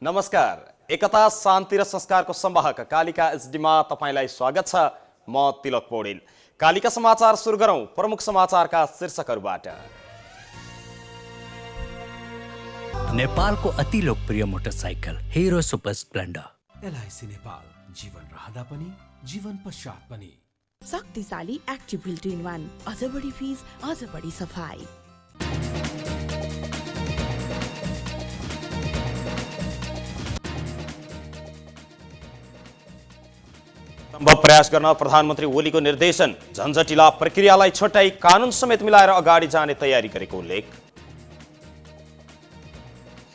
नमस्कार। एकता शान्ति र संस्कारको संवाहक कालिका एचडीमा तपाईलाई स्वागत छ। म तिलक पौडेल। कालिका समाचार सुरु गरौं प्रमुख समाचारका शीर्षकहरूबाट। नेपालको अति लोकप्रिय motorcycle hero super Splendor. LIC Nepal, जीवन रहँदा पनि जीवन पश्चात पनि। शक्तिशाली एक्टिभ बिल्ट इन वान, अझ बढी फीस, अझ बढी सफाई। सम्भव प्रयास गर्न प्रधानमन्त्री ओलीको निर्देशन। झन्झटिला प्रक्रियालाई छटाई कानून समेत मिलाएर अगाडि जाने तयारी गरेको उल्लेख।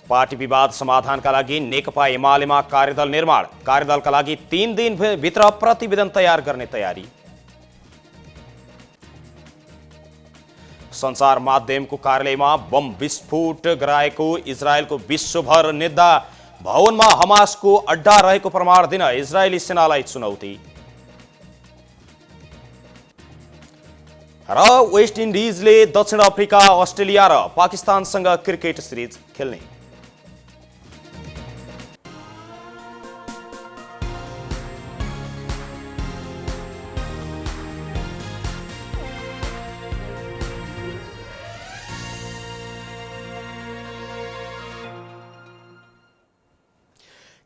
पार्टी विवाद समाधानका लागि नेकपा एमालेमा कार्यदल निर्माण। कार्यदलका लागि 3 दिनभित्र प्रतिवेदन तयार गर्ने तयारी। सञ्चार माध्यमको कार्यालयमा बम विस्फोट गराएको इजरायलको विश्वभर निन्दा। भवनमा हमासको अड्डा रहेको प्रमाण दिन इजरायली सेनालाई चुनौती। र वेस्ट इन्डिजले दक्षिण अफ्रिका, अस्ट्रेलिया र पाकिस्तानसँग क्रिकेट सिरिज खेल्ने।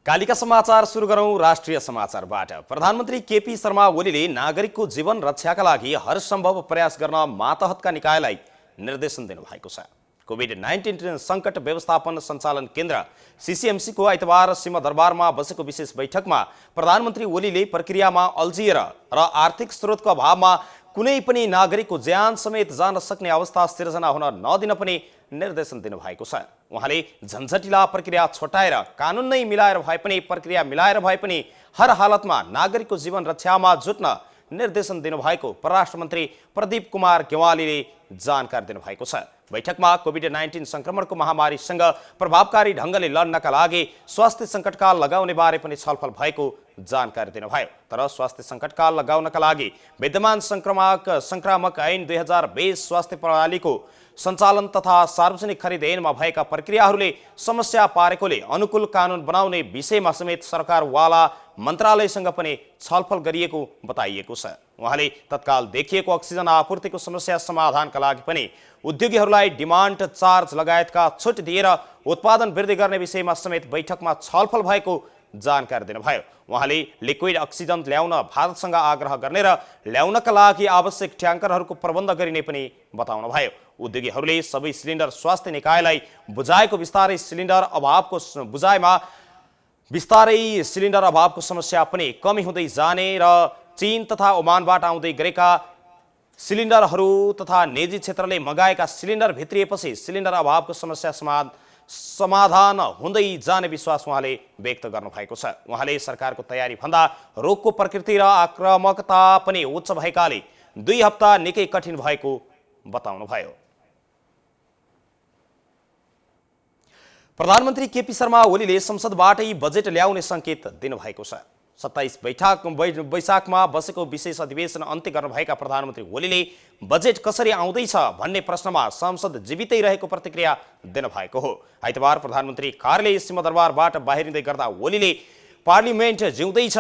कालिका समाचार सुरु गरौं राष्ट्रिय समाचारबाट। प्रधानमन्त्री केपी शर्मा ओलीले नागरिकको जीवन रक्षाका लागि हरसम्भव प्रयास गर्न मातहतका निकायलाई निर्देशन दिनुभएको छ। कोभिड-19 संकट व्यवस्थापन सञ्चालन केन्द्र सीसीएमसीको आइतबार सिंहदरबारमा बसेको विशेष बैठकमा प्रधानमन्त्री ओलीले प्रक्रियामा अल्झिएर र आर्थिक स्रोतको अभावमा कुनै पनि नागरिकको ज्यान समेत जान सक्ने अवस्था सिर्जना हुन नदिन पनि निर्देशन दिनुभएको छ। उहाँले झन्झटिला प्रक्रिया छटाएर कानून नै मिलाएर भए पनि प्रक्रिया मिलाएर भए पनि हर हालतमा नागरिकको जीवन रक्षामा जुट्न निर्देशन दिनुभएको परराष्ट्र मन्त्री प्रदीप कुमार गेवालीले जानकारी दिनुभएको छ। बैठकमा कोभिड-19 संक्रमणको महामारीसँग प्रभावकारी ढङ्गले लड्नका लागि स्वास्थ्य सङ्कटकाल लगाउने बारे पनि छलफल भएको जानकारी दिनुभयो। तर स्वास्थ्य सङ्कटकाल लगाउनका लागि विद्यमान संक्रामक ऐन 2020 स्वास्थ्य प्रणालीको सञ्चालन तथा सार्वजनिक खरिद ऐनमा भएका प्रक्रियाहरूले समस्या पारेकोले अनुकूल कानून बनाउने विषयमा समेत सरकारवाला मन्त्रालयसँग पनि छलफल गरिएको बताइएको छ। उहाँले तत्काल देखिएको अक्सिजन आपूर्तिको समस्या समाधानका लागि पनि उद्योगीहरूलाई डिमान्ड चार्ज लगायतका छुट दिएर उत्पादन वृद्धि गर्ने विषयमा समेत बैठकमा छलफल भएको जानकारी दिनुभयो। उहाँले लिक्विड अक्सिजन ल्याउन भारतसँग आग्रह गर्ने र ल्याउनका लागि आवश्यक ट्याङ्करहरूको प्रबन्ध गरिने पनि बताउनुभयो। उद्योगीहरूले सबै सिलिन्डर स्वास्थ्य निकायलाई बुझाएको बिस्तारै सिलिन्डर अभावको समस्या पनि कमी हुँदै जाने र चीन तथा ओमानबाट आउँदै गरेका सिलिन्डरहरू तथा निजी क्षेत्रले मगाएका सिलिन्डर भित्रिएपछि सिलिन्डर अभावको समस्या समाधान हुँदै जाने विश्वास उहाँले व्यक्त गर्नुभएको छ। उहाँले सरकारको तयारी भन्दा रोगको प्रकृति र आक्रामकता पनि उच्च भएकाले 2 हप्ता निकै कठिन भएको बताउनुभयो। प्रधानमन्त्री केपी शर्मा ओलीले संसदबाटै बजेट ल्याउने संकेत दिनुभएको छ। 27 वैशाखमा बसेको विशेष अधिवेशन अन्त्य गर्नुभएका प्रधानमन्त्री ओलीले बजेट कसरी आउँदैछ भन्ने प्रश्नमा संसद जीवितै रहेको प्रतिक्रिया दिनुभएको हो। आइतबार प्रधानमन्त्री कार्यालय सिंहदरबारबाट बाहिरिँदै गर्दा ओलीले पार्लिमेन्ट जिउँदैछ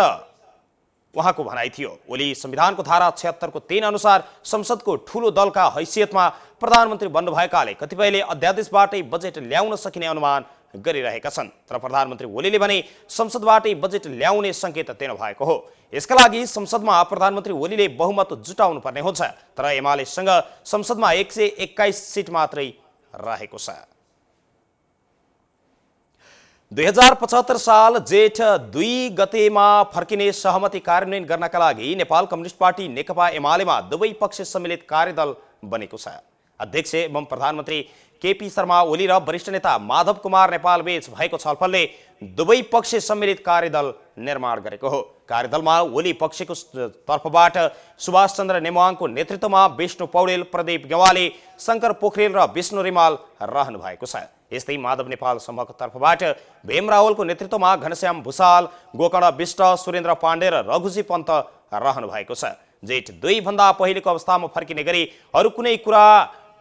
उहाँको भनाइ थियो। ओली संविधानको धारा 76 को 3 अनुसार संसदको ठूलो दलका हैसियतमा प्रधानमन्त्री बन्नुभएकाले कतिपयले अध्यादेशबाटै बजेट ल्याउन सकिने अनुमान गरिरहेका छन्। तर प्रधानमन्त्री ओलीले भने संसदबाटै बजेट ल्याउने संकेत दिनुभएको हो। यसका लागि संसदमा प्रधानमन्त्री ओलीले बहुमत जुटाउनु पर्ने हुन्छ। तर एमालेसँग संसदमा 121 सिट मात्रै रहेको छ। 2075 साल जेठ 2 गतेमा फर्किने सहमति कार्यान्वयन गर्नका लागि नेपाल कम्युनिस्ट पार्टी नेकपा एमालेमा दुवै पक्ष सम्मिलित कार्यदल बनेको छ। अध्यक्ष एवं प्रधानमन्त्री केपी शर्मा ओली र वरिष्ठ नेता माधव कुमार नेपाल बीच भएको छलफलले दुवै पक्ष सम्मिलित कार्यदल निर्माण गरेको हो। कार्यदलमा ओली पक्षको तर्फबाट सुभाष चन्द्र नेमाङको नेतृत्वमा विष्णु पौडेल, प्रदीप गेवाली, शङ्कर पोखरेल र विष्णु रिमाल रहनु भएको छ। यस्तै माधव नेपाल समूहको तर्फबाट भीम रावलको नेतृत्वमा घनश्याम भूषाल, गोकर्ण विष्ट, सुरेन्द्र पाण्डे र रघुजी पन्त रहनु भएको छ। जेठ 2 भन्दा पहिलेको अवस्थामा फर्किने गरी अरू कुनै कुरा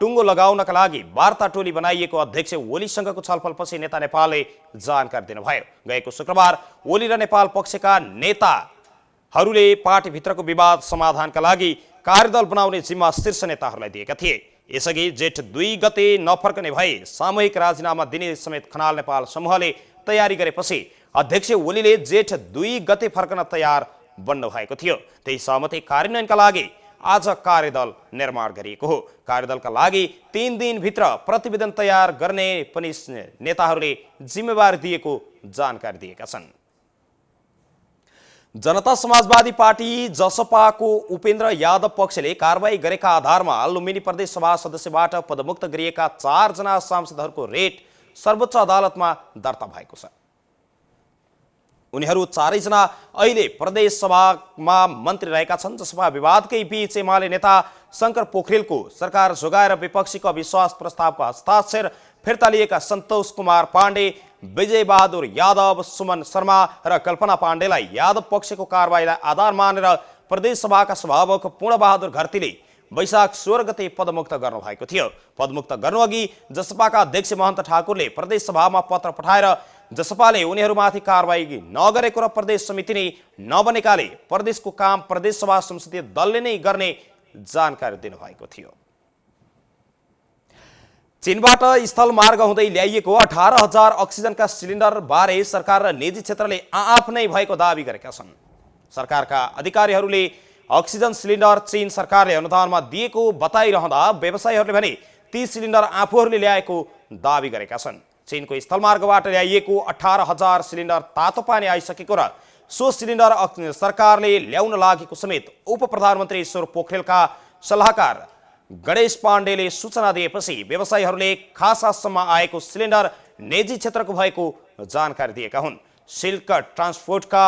टुङ्गो लगाउनका लागि वार्ता टोली बनाइएको अध्यक्ष ओलीसँगको छलफलपछि नेता नेपालले जानकारी दिनुभयो। गएको शुक्रबार ओली र नेपाल पक्षका नेताहरूले पार्टीभित्रको विवाद समाधानका लागि कार्यदल बनाउने जिम्मा शीर्ष नेताहरूलाई दिएका थिए। यसअघि जेठ 2 गते नफर्कने भए सामूहिक राजीनामा दिने समेत खनाल नेपाल समूहले तयारी गरेपछि अध्यक्ष ओलीले जेठ 2 गते फर्कन तयार बन्नु भएको थियो। त्यही सहमति कार्यान्वयनका लागि आज कार्यदल निर्माण गरिएको हो। कार्यदलका लागि 3 दिनभित्र प्रतिवेदन तयार गर्ने पनि नेताहरूले जिम्मेवारी दिएको जानकारी दिएका छन्। जनता समाजवादी पार्टी जसपाको उपेन्द्र यादव पक्षले कारबाही गरेका आधारमा लुम्बिनी प्रदेश सभा सदस्यबाट पदमुक्त गरिएका 4 जना सांसदहरूको रेट सर्वोच्च अदालतमा दर्ता भएको छ। उनीहरू 4 जना अहिले प्रदेश सभामा मन्त्री रहेका छन्। जसपा विवादकै बीच एमाले नेता शङ्कर पोखरेलको सरकार जोगाएर विपक्षीको अविश्वास प्रस्तावको हस्ताक्षर फिर्ता लिएका सन्तोष कुमार पाण्डे, विजय बहादुर यादव, सुमन शर्मा र कल्पना पाण्डेलाई यादव पक्षको कारबाहीलाई आधार मानेर प्रदेश सभाका सभामुख पूर्णबहादुर घरतीले वैशाख 16 गते पदमुक्त गर्नुभएको थियो। पदमुक्त गर्नुअघि जसपाका अध्यक्ष महन्त ठाकुरले प्रदेश सभामा पत्र पठाएर जसपाले उनीहरूमाथि कारबाही नगरेको र प्रदेश समिति नै नबनेकाले प्रदेशको काम प्रदेश सभा संसदीय दलले नै गर्ने जानकारी दिनुभएको थियो। चीनबाट स्थल मार्ग हुँदै ल्याइएको 18,000 अक्सिजनका सिलिन्डर बारे सरकार र निजी क्षेत्रले आआफ्नै भएको दावी गरेका छन्। सरकारका अधिकारीहरूले अक्सिजन सिलिन्डर चीन सरकारले अनुदानमा दिएको बताइरहँदा व्यवसायीहरूले भने ती सिलिन्डर आफूहरूले ल्याएको दावी गरेका छन्। चीनको स्थलमार्गबाट ल्याइएको 18,000 सिलिन्डर तातो पानी आइसकेको र सो सिलिन्डर सरकारले ल्याउन लागेको समेत उप प्रधानमन्त्री ईश्वर पोखरेलका सल्लाहकार गणेश पाण्डेले सूचना दिएपछि व्यवसायीहरूले खासासम्म आएको सिलिन्डर निजी क्षेत्रको भएको जानकारी दिएका हुन्। सिल्क ट्रान्सपोर्टका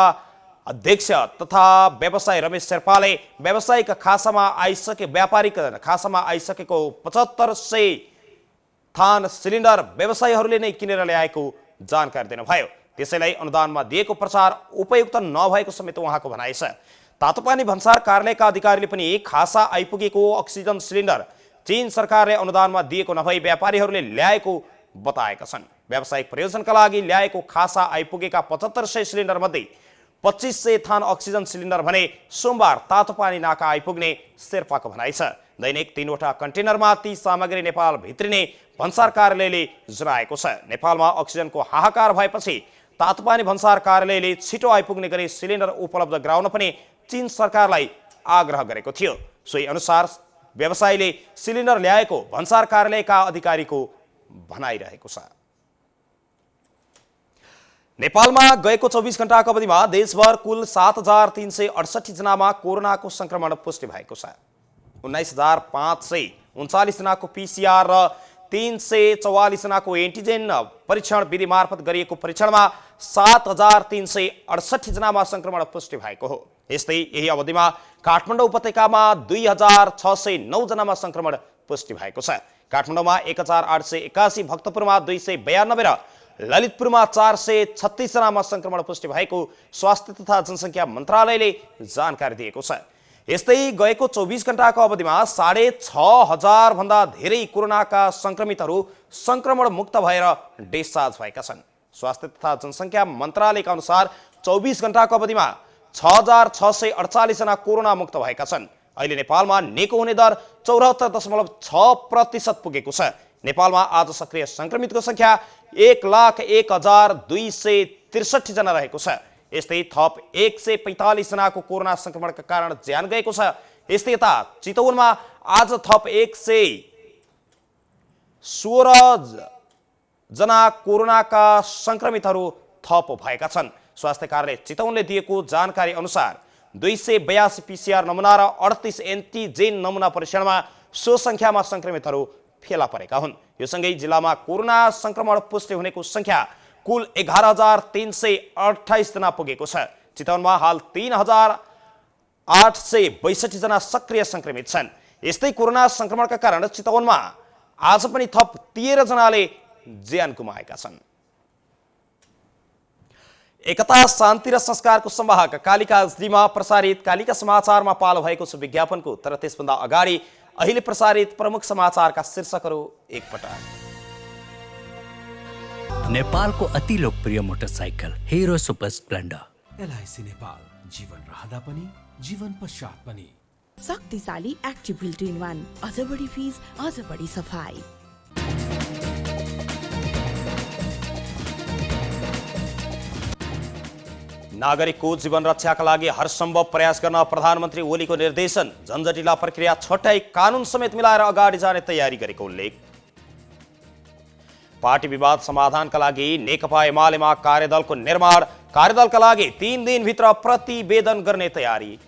अध्यक्ष तथा व्यवसायी रमेश शेर्पाले व्यावसायिक खासामा आइसकेको 7500 थान सिलिन्डर व्यवसायीहरूले नै किनेर ल्याएको जानकारी दिनुभयो। त्यसैलाई अनुदानमा दिएको प्रचार उपयुक्त नभएको समेत उहाँको भनाइ छ। तातोपानी भन्सार कार्यालयका अधिकारीले पनि खासा आइपुगेको अक्सिजन सिलिन्डर चीन सरकारले अनुदानमा दिएको नभई व्यापारीहरूले ल्याएको बताएका छन्। व्यावसायिक प्रयोजनका लागि ल्याएको खासा आइपुगेका 7500 सिलिन्डर मध्ये 2500 थान अक्सिजन सिलिन्डर भने सोमबार तातोपानी नाका आइपुग्ने शेर्पाको भनाइ छ। दैनिक 3 वटा कन्टेनरमा ती सामग्री नेपाल भित्रिने भन्सार कार्यालयले जनाएको छ। नेपालमा अक्सिजनको हाहाकार भएपछि तातोपानी भन्सार कार्यालयले छिटो आइपुग्ने गरी सिलिन्डर उपलब्ध गराउन पनि चीन सरकारलाई आग्रह गरेको थियो। सोही अनुसार व्यवसायीले सिलिन्डर ल्याएको भन्सार कार्यालयका अधिकारीको भनाइरहेको छ। नेपालमा गएको 24 घण्टाको अवधिमा देशभर कुल 7,368 जनामा कोरोनाको संक्रमण पुष्टि भएको छ। 19,539 जनाको पीसीआर र 344 जनाको एन्टिजेन परीक्षण विधि मार्फत गरिएको परीक्षणमा 7,368 जनामा संक्रमण पुष्टि भएको हो। यस्तै यही अवधिमा काठमाडौँ उपत्यकामा 2,609 जनामा संक्रमण पुष्टि भएको छ। काठमाडौँमा 1,881, भक्तपुरमा 292 र ललितपुरमा 436 जनामा संक्रमण पुष्टि भएको स्वास्थ्य तथा जनसङ्ख्या मन्त्रालयले जानकारी दिएको छ। यस्तै गएको 24 घण्टाको अवधिमा 6,500 भन्दा धेरै कोरोनाका संक्रमितहरू संक्रमण मुक्त भएर डिस्चार्ज भएका छन्। स्वास्थ्य तथा जनसङ्ख्या मन्त्रालयका अनुसार 24 घण्टाको अवधिमा 6,648 जना कोरोना मुक्त भएका छन्। अहिले नेपालमा निको हुने दर 74.6% पुगेको छ। नेपालमा आज सक्रिय संक्रमितको संख्या 1,01,263 जना रहेको छ। यस्तै थप 145 जनाको कोरोना संक्रमणका कारण ज्यान गएको छ। यस्तै यता चितवनमा आज थप 116 जना कोरोनाका संक्रमितहरू थप भएका छन्। स्वास्थ्य कार्यालय चितवनले दिएको जानकारी अनुसार 282 पीसीआर नमुना र 38 एन्टिजेन नमुना परीक्षणमा सो संख्यामा संक्रमितहरू फेला परेका हुन्। यो सँगै जिल्लामा कोरोना संक्रमण पुष्टि हुनेको संख्या कुल 11,328 जना पुगेको छ। चितवनमा हाल 3,862 जना सक्रिय संक्रमित छन्। यस्तै कोरोना संक्रमणका कारण चितवनमा आज पनि थप 13 जनाले ज्यान गुमाएका छन्। एकता, शान्ति र संस्कारको संवाहक कालिका एचडीमा प्रसारित कालिका समाचारमा पालो भएको छ विज्ञापनको, तर त्यसभन्दा अगाडि अहिले प्रसारित प्रमुख समाचारका शीर्षकहरू एकपटक। नेपालको अति लोकप्रिय motorcycle hero super Splendor. LIC Nepal, जीवन रहँदा पनि जीवन पश्चात पनि। शक्तिशाली एक्टिभ हिल 2-in-1, अझ बढी फिज, अझ बढी सफाई। नागरिकको जीवन रक्षाका लागि हरसम्भव प्रयास गर्न प्रधानमन्त्री ओलीको निर्देशन। झन्झटिला प्रक्रिया छटाई कानुन समेत मिलाएर अगाडि जाने तयारी गरेको उल्लेख। पार्टी विवाद समाधानका लागि नेकपा एमालेमा कार्यदलको निर्माण। कार्यदलका लागि 3 दिनभित्र प्रतिवेदन गर्ने तयारी।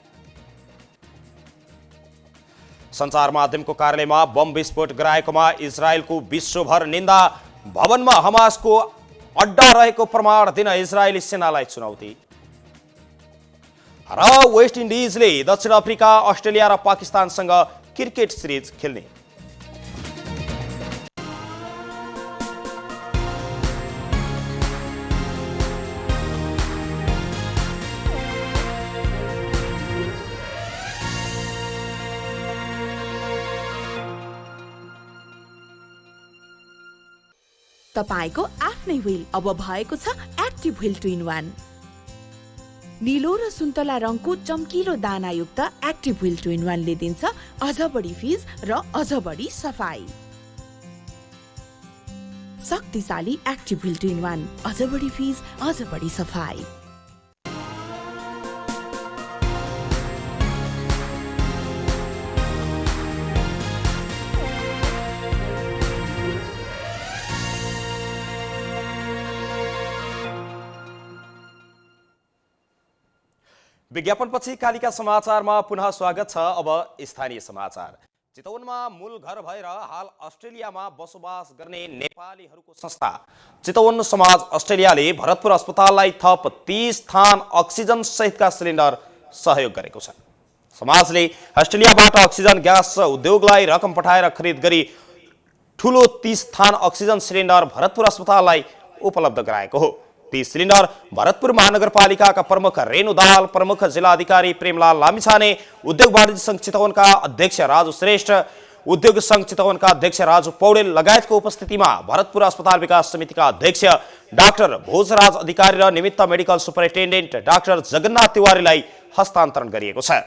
सञ्चार माध्यमको कार्यालयमा बम विस्फोट गराएकोमा इजरायलको विश्वभर निन्दा। भवनमा हमासको अड्डा रहेको प्रमाण दिन इजरायली सेनालाई चुनौती। र वेस्ट इन्डिजले दक्षिण अफ्रिका, अस्ट्रेलिया र पाकिस्तानसँग क्रिकेट सिरिज खेल्ने। तपाईको आफ्नै व्हील अब भएको छ एक्टिभ व्हील 2-in-1। नीलो र सुन्तला रङको चम्किलो दानायुक्त एक्टिभ व्हील 2-in-1 ले दिन्छ अझ बढी फिज र अझ बढी सफाई। शक्तिशाली एक्टिभ व्हील 2-in-1, अझ बढी फिज, अझ बढी सफाई। विज्ञापनपछि कालिका समाचारमा पुनः स्वागत छ। अब स्थानीय समाचार। चितवनमा मूल घर भएर हाल अस्ट्रेलियामा बसोबास गर्ने नेपालीहरूको संस्था चितवन समाज अस्ट्रेलियाले भरतपुर अस्पताललाई थप 30 थान अक्सिजन सहितका सिलिन्डर सहयोग गरेको छ। समाजले अस्ट्रेलियाबाट अक्सिजन ग्यास उद्योगलाई रकम पठाएर खरिद गरी ठूलो 30 थान अक्सिजन सिलिन्डर भरतपुर अस्पताललाई उपलब्ध गराएको हो। ती सिलिन्डर भरतपुर महानगरपालिकाका प्रमुख रेणु दाहाल, प्रमुख जिल्ला अधिकारी प्रेमलाल लामिछाने, उद्योग वाणिज्य संघ चितवनका अध्यक्ष राजु श्रेष्ठ, उद्योग संघ चितवनका अध्यक्ष राजु पौडेल लगायतको उपस्थितिमा भरतपुर अस्पताल विकास समितिका अध्यक्ष डाक्टर भोजराज अधिकारी र निमित्त मेडिकल सुपरिन्टेन्डेन्ट डाक्टर जगन्नाथ तिवारीलाई हस्तान्तरण गरिएको छ।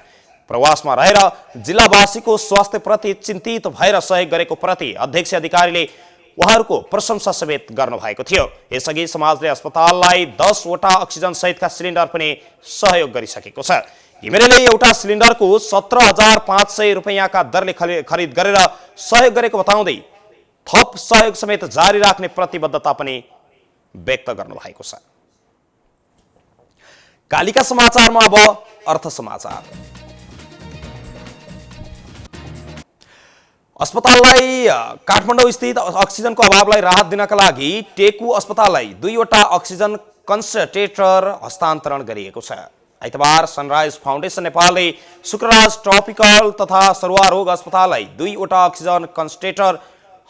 प्रवासमा रहेर जिल्लावासीको स्वास्थ्यप्रति चिन्तित भएर सहयोग गरेको प्रति अध्यक्ष अधिकारीले उहाँहरूको प्रशंसा समेत गर्नुभएको थियो। यसअघि समाजले अस्पताललाई 10 वटा अक्सिजन सहितका सिलिन्डर पनि सहयोग गरिसकेको छ। घिमिरेले एउटा सिलिन्डरको 17,500 रुपैयाँका दरले खरिद गरेर सहयोग गरेको बताउँदै थप सहयोग समेत जारी राख्ने प्रतिबद्धता पनि व्यक्त गर्नुभएको छ। कालिका समाचारमा अब अर्थ समाचार। अस्पताललाई काठमाडौँ स्थित अक्सिजनको अभावलाई राहत दिनका लागि टेकु अस्पताललाई 2 वटा अक्सिजन कन्सन्ट्रेटर हस्तान्तरण गरिएको छ। आइतबार सनराइज फाउन्डेसन नेपालले शुक्रराज ट्रपिकल तथा सरुवा रोग अस्पताललाई 2 वटा अक्सिजन कन्सन्ट्रेटर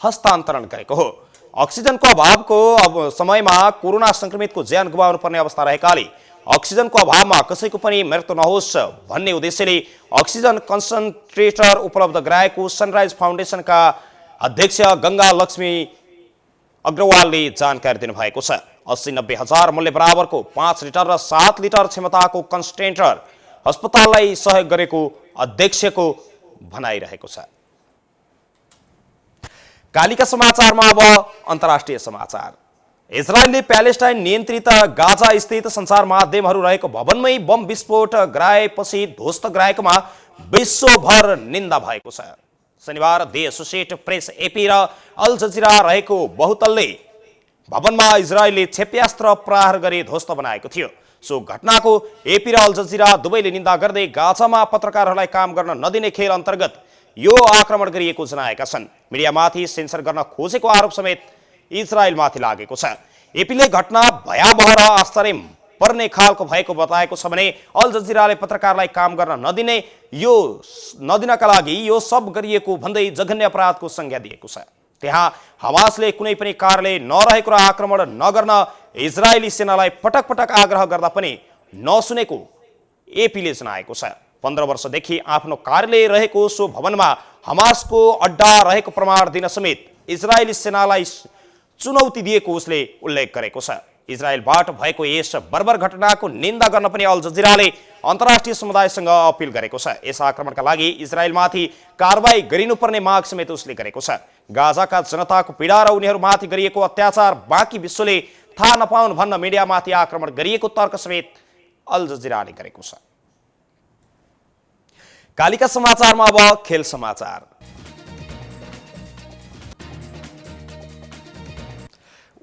हस्तान्तरण गरेको हो। अक्सिजनको अभावको समयमा कोरोना संक्रमितको ज्यान गुमाउनु पर्ने अवस्था रहेकाले अक्सिजनको अभावमा कसैको पनि मृत्यु नहोस् भन्ने उद्देश्यले अक्सिजन कन्सन्ट्रेटर उपलब्ध गराएको सनराइज फाउन्डेसनका अध्यक्ष गंगा लक्ष्मी अग्रवालले जानकारी दिनुभएको छ। 80-90 हजार मूल्य बराबरको 5 लिटर र 7 लिटर क्षमताको कन्सन्ट्रेटर अस्पताललाई सहयोग गरेको अध्यक्षको भनाइरहेको छ। कालिका समाचारमा अब अन्तर्राष्ट्रिय समाचार। इजरायलले प्यालेस्टाइन नियन्त्रित गाजा स्थित सञ्चार माध्यमहरू रहेको भवनमै बम विस्फोट गराएपछि ध्वस्त गराएकोमा विश्वभर निन्दा भएको छ। शनिबार दि एसोसिएटेड प्रेस एपी र अल जजिरा रहेको बहुतल्ले भवनमा इजरायलले क्षेप्यास्त्र प्रहार गरी ध्वस्त बनाएको थियो। सो घटनाको एपी र अल जजिरा दुवैले निन्दा गर्दै गाजामा पत्रकारहरूलाई काम गर्न नदिने खेल अन्तर्गत यो आक्रमण गरिएको जनाएका छन्। मिडियामाथि सेन्सर गर्न खोजेको आरोप समेत इजरायलमाथि लागेको छ। एपीले घटना भयावह र आश्चर्य पर्ने खालको भएको बताएको छ भने अल जजिराले पत्रकारलाई काम गर्न नदिनका लागि यो सब गरिएको भन्दै जघन्य अपराधको संज्ञा दिएको छ। त्यहाँ हमासले कुनै पनि कार्यालय नरहेको र आक्रमण नगर्न इजरायली सेनालाई पटक पटक आग्रह गर्दा पनि नसुनेको एपीले जनाएको छ। 15 वर्षदेखि आफ्नो कार्यालय रहेको सो भवनमा हमासको अड्डा रहेको प्रमाण दिन समेत इजरायली सेनालाई चुनौती दिएको उसले उल्लेख गरेको छ। इजरायलबाट भएको यस बर्बर घटनाको निन्दा गर्न पनि अल जजिराले अन्तर्राष्ट्रिय समुदायसँग अपिल गरेको छ। यस आक्रमणका लागि इजरायलमाथि कारबाही गरिनुपर्ने माग समेत उसले गरेको छ। गाजाका जनताको पीडा र उनीहरूमाथि गरिएको अत्याचार बाँकी विश्वले थाहा नपाउन् भन्न मिडियामाथि आक्रमण गरिएको तर्क समेत अल जजिराले गरेको छ। कालिका समाचारमा अब खेल समाचार।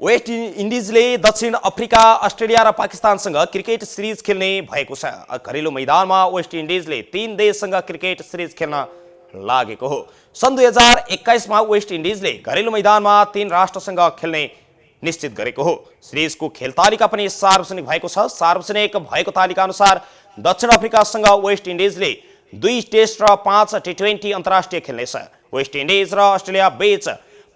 वेस्ट इन्डिजले दक्षिण अफ्रिका, अस्ट्रेलिया र पाकिस्तानसँग क्रिकेट सिरिज खेल्ने भएको छ। घरेलु मैदानमा वेस्ट इन्डिजले 3 देशसँग क्रिकेट सिरिज खेल्न लागेको हो। सन् 2021 मा वेस्ट इन्डिजले घरेलु मैदानमा 3 राष्ट्रसँग खेल्ने निश्चित गरेको हो। सिरिजको खेल तालिका पनि सार्वजनिक भएको छ। सार्वजनिक भएको तालिका अनुसार दक्षिण अफ्रिकासँग वेस्ट इन्डिजले 2 टेस्ट र 5 टी20 अन्तर्राष्ट्रिय खेल्नेछ। वेस्ट इन्डिज र अस्ट्रेलिया बीच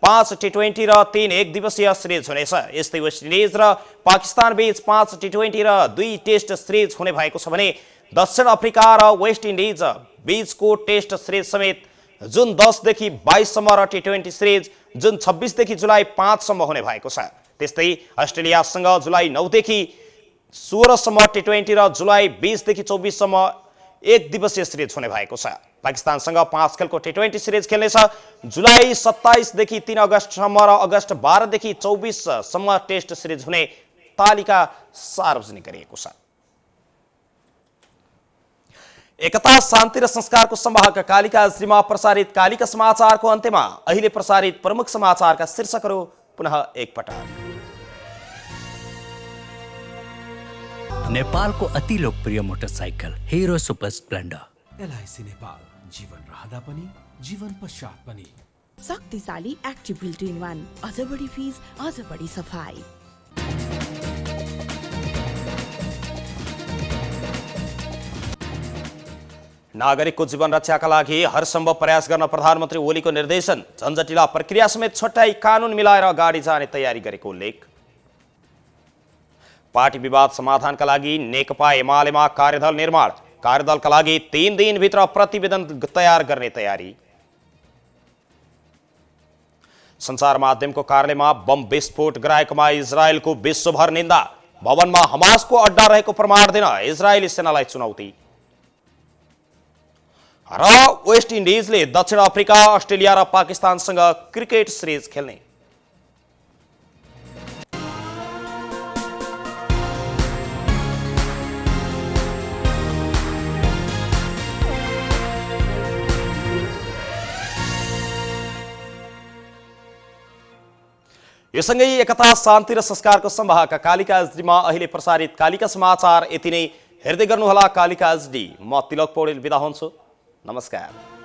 5 टी20 र 3 एकदिवसीय सिरिज हुनेछ। यस्तै वेस्ट इन्डिज र पाकिस्तान बीच 5 टी20 र 2 टेस्ट सिरिज हुने भएको छ भने दक्षिण अफ्रिका र वेस्ट इन्डिज बीचको टेस्ट सिरिज समेत जुन 10 देखि 22 सम्म र टी20 सिरिज जुन 26 देखि जुलाई 5 सम्म हुने भएको छ। त्यस्तै अस्ट्रेलियासँग जुलाई 9 देखि 16 सम्म टी20 र जुलाई 20 देखि 24 सम्म एक दिवसीय सिरिज हुने भएको छ। पाकिस्तानसँग 5 खेलको टी20 सिरिज खेल्नेछ। जुलाई 27 देखि 3 अगस्तसम्म र अगस्त 12 देखि 24 सम्म टेस्ट सिरिज हुने तालिका सार्वजनिक गरिएको छ। एकता, शान्ति र संस्कारको संवाहक कालिका एसडीमा प्रसारित कालिका समाचारको अन्त्यमा अहिले प्रसारित प्रमुख समाचारका शीर्षकहरू पुनः एकपटक। नेपालको अति लोकप्रिय motorcycle hero super Splendor. LIC Nepal, जीवन रहँदा पनि जीवन पश्चात पनि। शक्तिशाली एक्टिभ व्हील 2-in-1, अझ बढी फीस, अझ बढी सफाई। नागरिकको जीवन रक्षाका लागि हरसम्भव प्रयास गर्न प्रधानमन्त्री ओलीको निर्देशन। झन्झटिला प्रक्रिया समेत छटाई कानुन मिलाएर अगाडि जाने तयारी गरेको उल्लेख। पार्टी विवाद समाधानका लागि नेकपा एमालेमा कार्यदल निर्माण। कार्यदलका लागि 3 दिनभित्र प्रतिवेदन तयार गर्ने तयारी। सञ्चार माध्यमको कार्यालयमा बम विस्फोट गराएकोमा इजरायलको विश्वभर निन्दा। भवनमा हमासको अड्डा रहेको प्रमाण दिन इजरायली सेनालाई चुनौती। र वेस्ट इन्डिजले दक्षिण अफ्रिका, अस्ट्रेलिया र पाकिस्तानसँग क्रिकेट सिरिज खेल्ने। यो सँगै एकता, शान्ति र संस्कारको संवाहक कालिका एसडीमा अहिले प्रसारित कालिका समाचार यति नै। हेर्दै गर्नुहोला कालिका एसडी। म तिलक पौडेल बिदा हुन्छु। नमस्कार।